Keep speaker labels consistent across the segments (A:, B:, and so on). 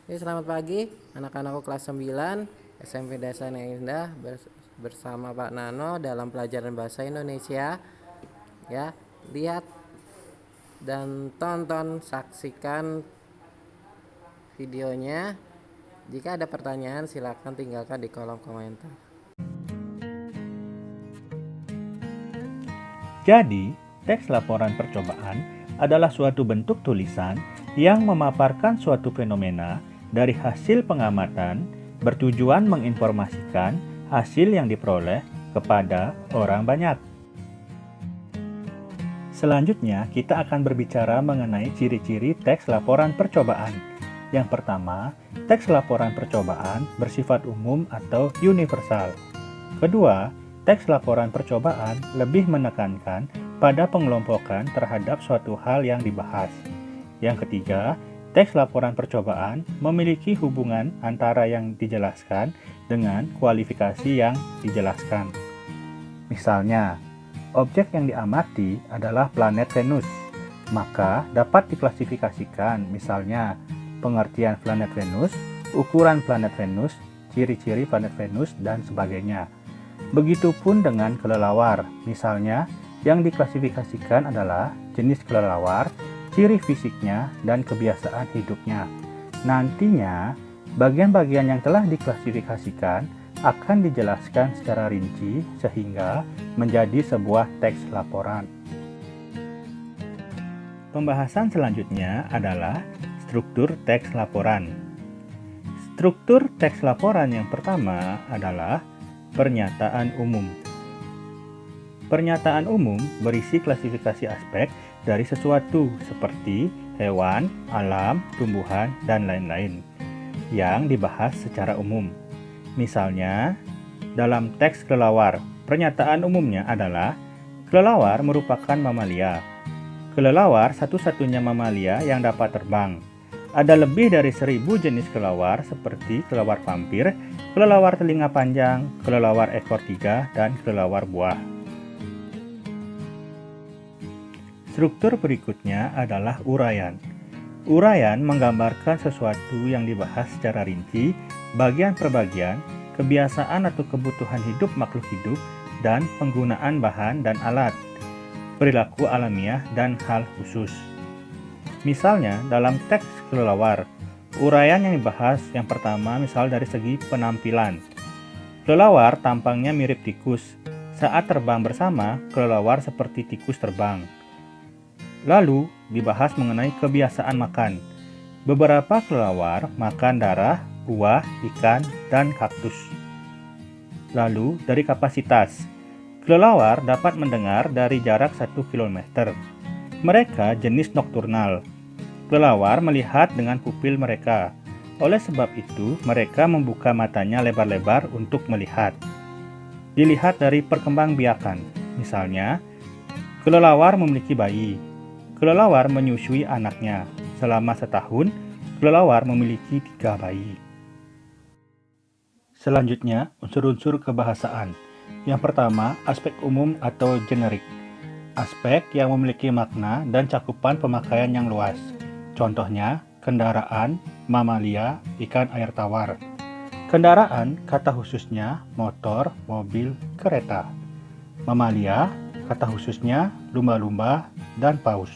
A: Selamat pagi anak-anakku kelas 9 SMP Desa yang Indah bersama Pak Nano dalam pelajaran bahasa Indonesia. Ya, lihat dan tonton, saksikan videonya. Jika ada pertanyaan silakan tinggalkan di kolom komentar.
B: Jadi, teks laporan percobaan adalah suatu bentuk tulisan yang memaparkan suatu fenomena dari hasil pengamatan bertujuan menginformasikan hasil yang diperoleh kepada orang banyak. Selanjutnya, kita akan berbicara mengenai ciri-ciri teks laporan percobaan. Yang pertama, teks laporan percobaan bersifat umum atau universal. Kedua, teks laporan percobaan lebih menekankan pada pengelompokan terhadap suatu hal yang dibahas. Yang ketiga, teks laporan percobaan memiliki hubungan antara yang dijelaskan dengan kualifikasi yang dijelaskan. Misalnya, objek yang diamati adalah planet Venus, maka dapat diklasifikasikan misalnya pengertian planet Venus, ukuran planet Venus, ciri-ciri planet Venus, dan sebagainya. Begitupun dengan kelelawar, misalnya yang diklasifikasikan adalah jenis kelelawar, ciri fisiknya, dan kebiasaan hidupnya. Nantinya, bagian-bagian yang telah diklasifikasikan akan dijelaskan secara rinci sehingga menjadi sebuah teks laporan. Pembahasan selanjutnya adalah struktur teks laporan. Struktur teks laporan yang pertama adalah pernyataan umum. Pernyataan umum berisi klasifikasi aspek dari sesuatu seperti hewan, alam, tumbuhan, dan lain-lain yang dibahas secara umum. Misalnya, dalam teks kelelawar, pernyataan umumnya adalah kelelawar merupakan mamalia. Kelelawar satu-satunya mamalia yang dapat terbang. Ada lebih dari 1000 jenis kelelawar seperti kelelawar vampir, kelelawar telinga panjang, kelelawar ekor 3, dan kelelawar buah. Struktur berikutnya adalah uraian. Uraian menggambarkan sesuatu yang dibahas secara rinci, bagian per bagian, kebiasaan atau kebutuhan hidup makhluk hidup, dan penggunaan bahan dan alat, perilaku alamiah, dan hal khusus. Misalnya, dalam teks kelelawar, uraian yang dibahas yang pertama misal dari segi penampilan. Kelelawar tampangnya mirip tikus. Saat terbang bersama, kelelawar seperti tikus terbang. Lalu, dibahas mengenai kebiasaan makan. Beberapa kelelawar makan darah, buah, ikan, dan kaktus. Lalu, dari kapasitas. Kelelawar dapat mendengar dari jarak 1 km. Mereka jenis nokturnal. Kelelawar melihat dengan pupil mereka. Oleh sebab itu, mereka membuka matanya lebar-lebar untuk melihat. Dilihat dari perkembangbiakan. Misalnya, kelelawar memiliki bayi. Kelelawar menyusui anaknya. Selama setahun, kelelawar memiliki 3 bayi. Selanjutnya, unsur-unsur kebahasaan. Yang pertama, aspek umum atau generik. Aspek yang memiliki makna dan cakupan pemakaian yang luas. Contohnya, kendaraan, mamalia, ikan air tawar. Kendaraan, kata khususnya motor, mobil, kereta. Mamalia, kata khususnya lumba-lumba dan paus.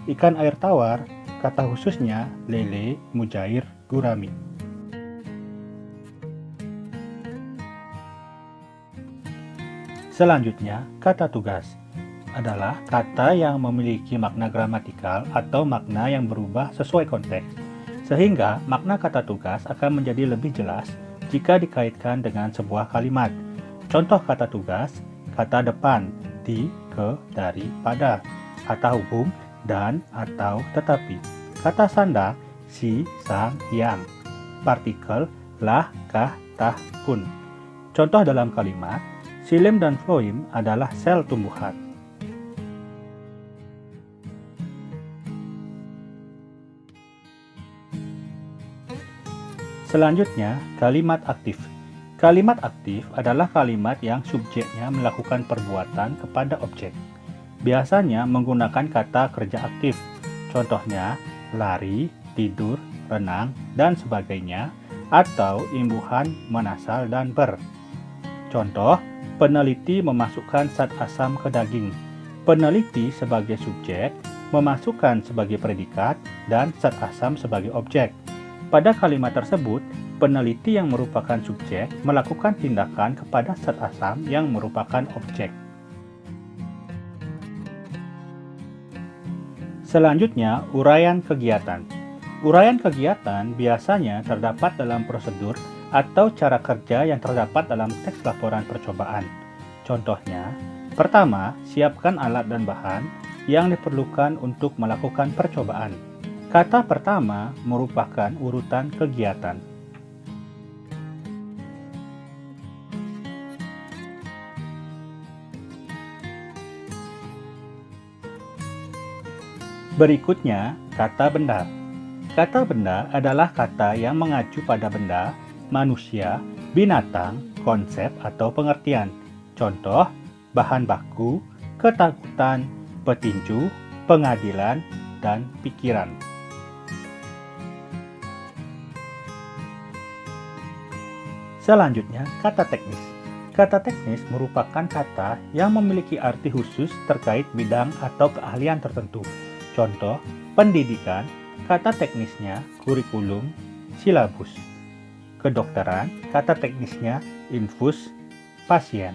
B: Ikan air tawar, kata khususnya lele, mujair, gurami. Selanjutnya, kata tugas adalah kata yang memiliki makna gramatikal atau makna yang berubah sesuai konteks, sehingga makna kata tugas akan menjadi lebih jelas jika dikaitkan dengan sebuah kalimat. Contoh kata tugas, kata depan, di, ke, dari, pada, kata hubung, dan, atau, tetapi, kata sandak, si, sang, yang, partikel, lah, kah, tah, kun. Contoh dalam kalimat, xilem dan floem adalah sel tumbuhan. Selanjutnya, kalimat aktif. Kalimat aktif adalah kalimat yang subjeknya melakukan perbuatan kepada objek. Biasanya menggunakan kata kerja aktif. Contohnya, lari, tidur, renang, dan sebagainya, atau imbuhan menasal dan ber. Contoh, peneliti memasukkan zat asam ke daging. Peneliti sebagai subjek, memasukkan sebagai predikat, dan zat asam sebagai objek. Pada kalimat tersebut, peneliti yang merupakan subjek melakukan tindakan kepada zat asam yang merupakan objek. Selanjutnya, uraian kegiatan. Uraian kegiatan biasanya terdapat dalam prosedur atau cara kerja yang terdapat dalam teks laporan percobaan. Contohnya, pertama, siapkan alat dan bahan yang diperlukan untuk melakukan percobaan. Kata pertama merupakan urutan kegiatan. Berikutnya, kata benda. Kata benda adalah kata yang mengacu pada benda, manusia, binatang, konsep atau pengertian. Contoh, bahan baku, ketakutan, petinju, pengadilan, dan pikiran. Selanjutnya, kata teknis. Kata teknis merupakan kata yang memiliki arti khusus terkait bidang atau keahlian tertentu. Contoh, pendidikan, kata teknisnya kurikulum, silabus. Kedokteran, kata teknisnya infus, pasien.